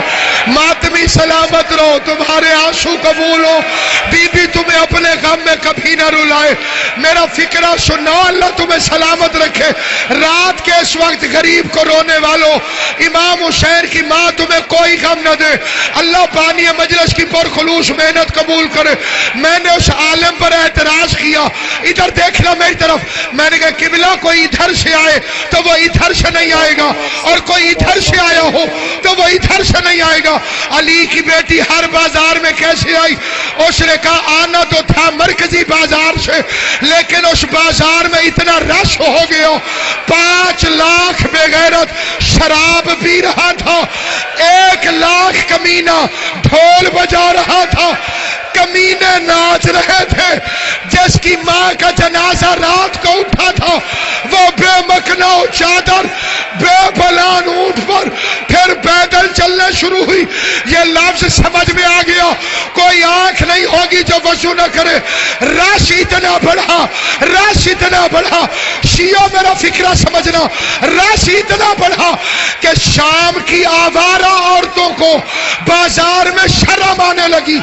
ماتمی سلامت رہو, تمہارے آنسو قبول ہو, بی بی تمہیں اپنے غم میں کبھی نہ رلائے. میرا فکرہ سنو, اللہ تمہیں سلامت رکھے. رات کے اس وقت غریب کو رونے والوں, امام حسین کی ماں تمہیں کوئی غم نہ دے. اللہ بانی مجلس کی پرخلوص محنت قبول کرے. میں نے اس عالم پر اعتراض کیا, ادھر دیکھنا میری طرف. میں نے کہا قبلہ کوئی ادھر سے آئے تو وہ ادھر سے نہیں آئے گا, اور کوئی ادھر سے آیا ہو تو وہ ادھر سے نہیں آئے گا. علی کی بیٹی ہر بازار میں کیسے آئی؟ اس نے کہا آنا تو تھا مرکزی بازار سے, لیکن اس بازار میں اتنا رش ہو گیا, 5 لاکھ بے غیرت شراب پی رہا تھا, 1 لاکھ کمینہ ڈھول بجا رہا تھا, کمینے ناچ رہے تھے. جس کی ماں کا جنازہ رات کو اٹھا تھا وہ بے مکنا چادر بے بلان اونٹ پر پھر پیدل چلنے شروع ہوئی. یہ لفظ سمجھ میں آ گیا, کوئی آنکھ نہیں ہوگی جو وضو نہ کرے. رش اتنا بڑھا, رش اتنا بڑھا, شیعہ میرا فکرہ سمجھنا, رش اتنا بڑھا کہ شام کی آوارہ عورتوں کو بازار میں شرم آنے لگی.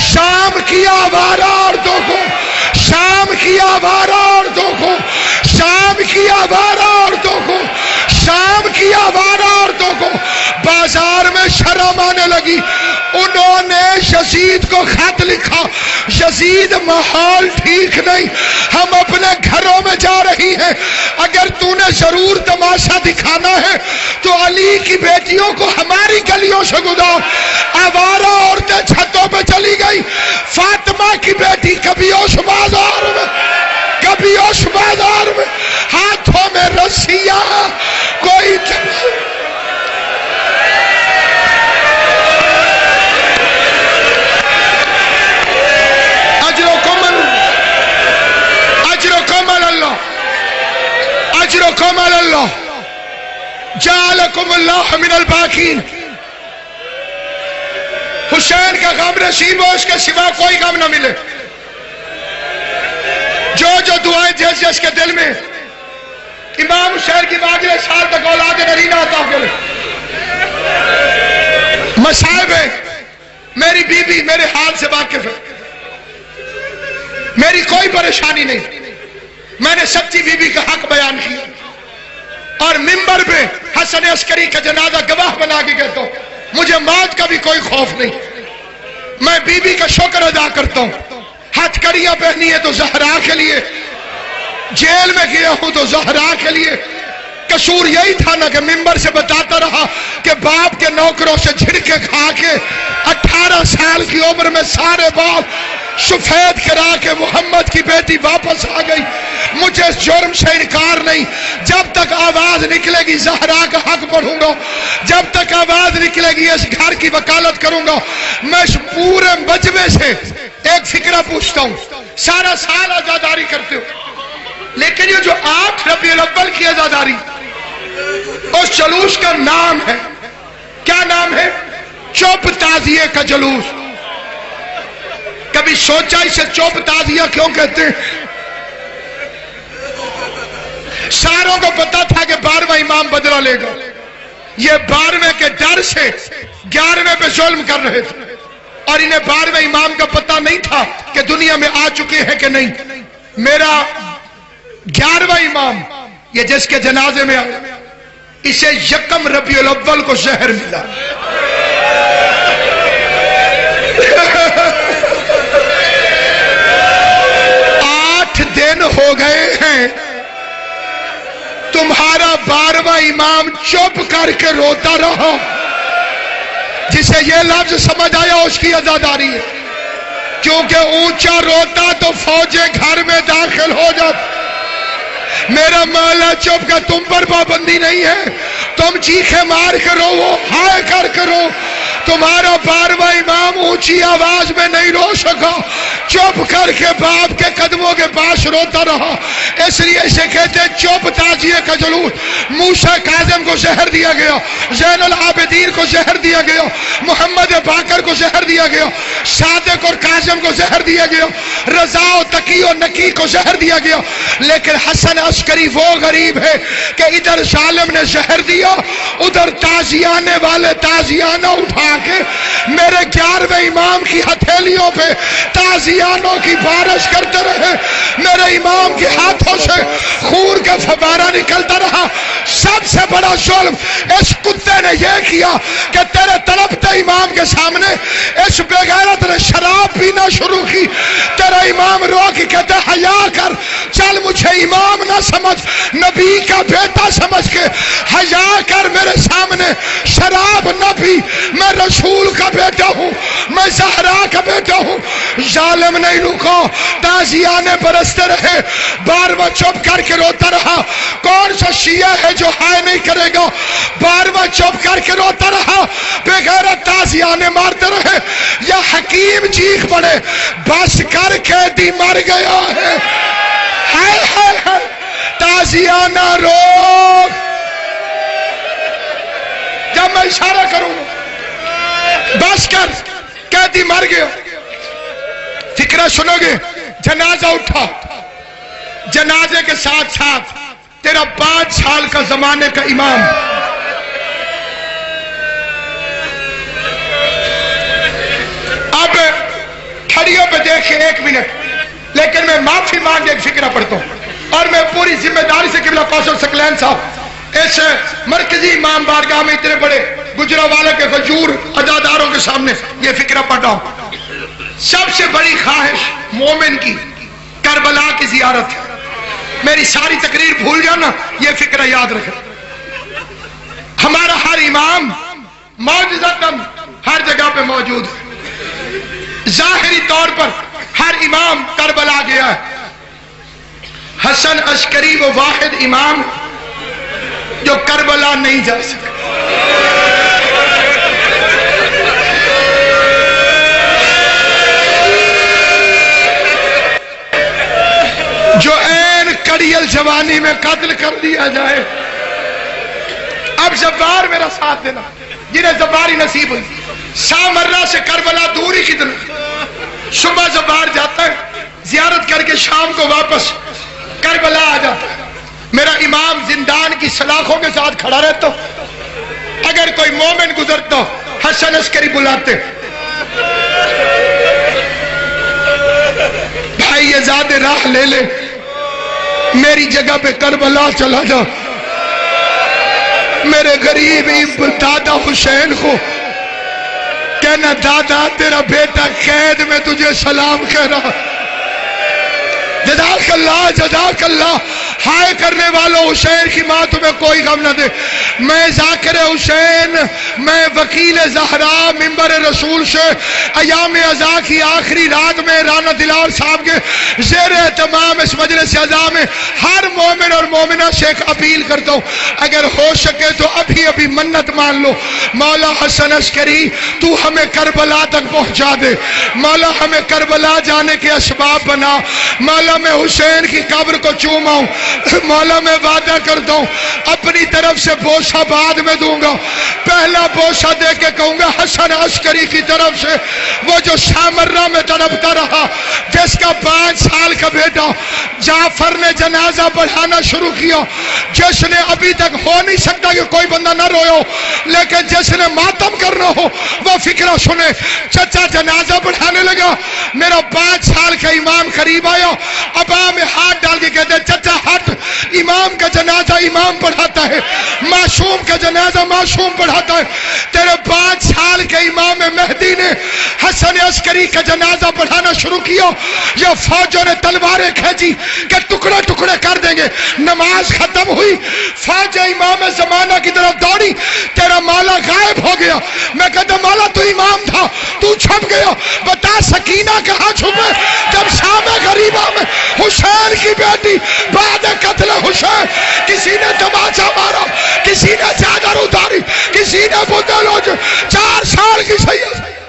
شام کی آوارہ عورتوں کو, شام کی آوارہ عورتوں کو, شام کی آوارہ عورتوں کو, شام کی آوارہ عورتوں کو بازار میں شرم آنے لگی. انہوں نے یزید کو خط لکھا, یزید ماحول ٹھیک نہیں, ہم اپنے گھروں میں جا رہی ہیں, اگر تو نے ضرور تماشا دکھانا ہے تو علی کی بیٹیوں کو ہماری گلیوں سے گزار. آوارہ عورتیں چھتوں پہ چلی گئی. فاطمہ کی بیٹی کبھی اس بازار میں کبھی اس بازار میں, ہاتھوں میں رسیاں, کوئی اجرکم علی اللہ جعلکم اللہ من الباقین. حسین کا غم نصیب ہو, اس کے سوا کوئی غم نہ ملے. جو جو دعائیں جس جس کے دل میں, امام حسین کی اگلے سال تک اولاد نرینہ عطا کرے. مصائب ہے, میری بیوی میرے حال سے واقف ہے, میری کوئی پریشانی نہیں. میں نے سچی بیوی کا حق بیان کیا اور منبر پہ حسن عسکری کا جنازہ گواہ بنا کے کہتا ہوں مجھے موت کا بھی کوئی خوف نہیں. میں بیوی کا شکر ادا کرتا ہوں. ہتھ کڑیاں پہنی ہے تو زہرا کے لیے, جیل میں گیا ہوں تو زہرا کے لیے. قصور یہی تھا نا کہ منبر سے بتاتا رہا کہ باپ کے نوکروں سے جھڑکے کھا کے 18 سال کی عمر میں سارے بال سفید کرا کے محمد کی بیٹی واپس آ گئی. مجھے اس جرم سے انکار نہیں. جب تک آواز نکلے گی زہرا کا حق پڑھوں گا, جب تک آواز نکلے گی اس گھر کی وکالت کروں گا. میں اس پورے مجمع سے ایک فکرہ پوچھتا ہوں, سارا سال عزاداری کرتے ہو, لیکن یہ جو 8 ربیع الاول کی عزاداری, اس جلوس کا نام ہے, کیا نام ہے؟ چوپ تعزیے کا جلوس. کبھی سوچا اسے چوپ تعزیہ کیوں کہتے ہیں؟ ساروں کو پتا تھا کہ 12واں امام بدلہ لے گا. یہ 12ویں کے ڈر سے 11ویں پہ ظلم کر رہے تھے, اور انہیں 12ویں امام کا پتہ نہیں تھا کہ دنیا میں آ چکے ہیں کہ نہیں. میرا 11واں امام, یہ جس کے جنازے میں آیا, اسے 1 ربیع الاول کو زہر ملا. 8 دن ہو گئے ہیں, تو تمہارا 12واں امام چپ کر کے روتا رہا. جسے یہ لفظ سمجھ آیا اس کی عزاداری ہے، کیونکہ اونچا روتا تو فوجیں گھر میں داخل ہو جاتی. میرا مولا چپ کا تم پر پابندی نہیں ہے، تم چیخے مار کے رو، وہ ہائے کر کے رو. تمہارا 12واں امام اونچی آواز میں نہیں رو سکا، چپ کر کے باپ کے قدموں کے پاس روتا رہا. اس لیے اسے کہتے ہیں چپ تازیے کا جلوس. موسیٰ کاظم کو زہر دیا گیا، زین العابدین کو زہر دیا گیا، محمد باقر کو زہر دیا گیا، صادق اور کاظم کو زہر دیا گیا، رضا و تقی و نقی کو زہر دیا گیا. لیکن حسن عسکری وہ غریب ہے کہ ادھر ظالم نے زہر دیا، ادھر تازیانے والے تازیانہ اٹھا کے میرے 11ویں امام کی ہتھیلیوں پہ تازیانوں کی بارش کرتے رہے. میرے امام کے ہاتھوں سے خون کا فوارہ نکلتا رہا. سب سے بڑا ظلم اس کتے نے یہ کیا کہ تیرے تڑپتے امام کے سامنے اس بے غیرت نے شراب پینا شروع کی. تیرا امام رو کے کہتے حیا کر، چل مجھے امام نہ سمجھ، نبی کا بیٹا سمجھ کے حیا کر، میرے سامنے شراب نہ پی، میں رسول کا بیٹا ہوں، میں زہرا کا بیٹا ہوں. ظالم نہیں رکا، تازیانے برستے رہے. 12واں چپ کر کے روتا رہا. کون سا شیعہ ہے جو ہائے نہیں کرے گا؟ 12واں چپ کر کے روتا رہا. بے غیرت تازیانے مارتے رہے. یا حکیم چیخ پڑے بس کر قیدی مر گیا ہے. ہائے ہائے ہائے، تازیانہ روک. جب میں اشارہ کروں بس کر، قیدی مر گیا. فکرہ سنو گے، جنازہ اٹھا، جنازے کے ساتھ ساتھ تیرا 5 سال کا زمانے کا امام اب کھڑیوں پہ دیکھیں 1 منٹ. لیکن میں معافی مانگ ایک فکرہ پڑھتا ہوں، اور میں پوری ذمہ داری سے قبلہ کوثر ثقلین صاحب اس مرکزی امام بارگاہ میں اتنے بڑے گجرانوالہ کے غجور عزاداروں کے سامنے یہ فکرہ پڑھ رہا ہوں. سب سے بڑی خواہش مومن کی کربلا کی زیارت ہے. میری ساری تقریر بھول جانا، یہ فکرہ یاد رکھنا. ہمارا ہر امام معجزتاً ہر جگہ پہ موجود ہے. ظاہری طور پر ہر امام کربلا گیا ہے. حسن عسکری وہ واحد امام جو کربلا نہیں جا سکا. جو این کڑیل جوانی میں قتل کر دیا جائے. اب زبار میرا ساتھ دینا، جنہیں زباری نصیب ہوئی. سامرہ سے کربلا دوری کتنا، صبح زبار جاتا ہے زیارت کر کے شام کو واپس کربلا آ جاتا ہے. میرا امام زندان کی سلاخوں کے ساتھ کھڑا رہتا. اگر کوئی مومن گزرتا حسن عسکری بلاتے، بھائی یہ زیادہ راہ لے لے، میری جگہ پہ کربلا چلا جا. میرے غریب دادا حسین کو کہنا دادا تیرا بیٹا قید میں تجھے سلام کہہ رہا. جزاک اللہ جزاک اللہ. ہائے کرنے والوں، حسین کی ماں تمہیں کوئی غم نہ دے. میں ذاکر حسین، میں وکیل زہرا منبر رسول سے ایام ازاں کی آخری رات میں رانا دلال صاحب کے زیر اہتمام اس مجلس اعزاز میں ہر مومن اور مومنہ سے ایک اپیل کرتا ہوں، اگر ہو سکے تو ابھی ابھی منت مان لو، مولا حسن عسکری تو ہمیں کربلا تک پہنچا دے. مولا ہمیں کربلا جانے کے اسباب بنا. مولا میں حسین کی قبر کو چوماؤں. مولا میں وعدہ کرتا ہوں اپنی طرف سے بوسہ بعد میں دوں گا. پہلا بوسہ دے کے کہوں گا حسن عسکری کی طرف سے، وہ جو سامرہ میں تڑپتا رہا، جس کا 5 سال کا بیٹا جعفر نے جنازہ پڑھانا شروع کیا، جس نے ابھی تک ہو نہیں سکتا کہ کوئی بندہ نہ روئے ہو، لیکن جس نے ماتم کرنا ہو وہ فکرہ سنے. چچا جنازہ پڑھانے لگا، میرا 5 سال کا امام قریب آیا، ابا میں ہاتھ ڈال کے کہتے چچا ہٹ، امام کا جنازہ امام پڑھاتا ہے، معصوم کا جنازہ معصوم پڑھاتا ہے. تیرے 5 سال کے امام مہدی نے حسن عسکری کا جنازہ پڑھانا شروع کیا. یہ فوجوں نے تلواریں کھینچی، کہ ٹکڑے ٹکڑے کر دیں گے. نماز ختم ہوئی, فوج امام زمانہ کی طرف دوڑی, تیرا مولا غائب ہو گیا. میں کہتا مولا تو امام تھا, تو چھپ گیا, بتا سکینہ کہاں چھپے؟ جب شام غریبہ میں حسین کی بیٹی بعد قتل حسین کسی نے تماچا مارا, کسی نے چادر اتاری, کسی نے بندے لوج, 4 سال کی سید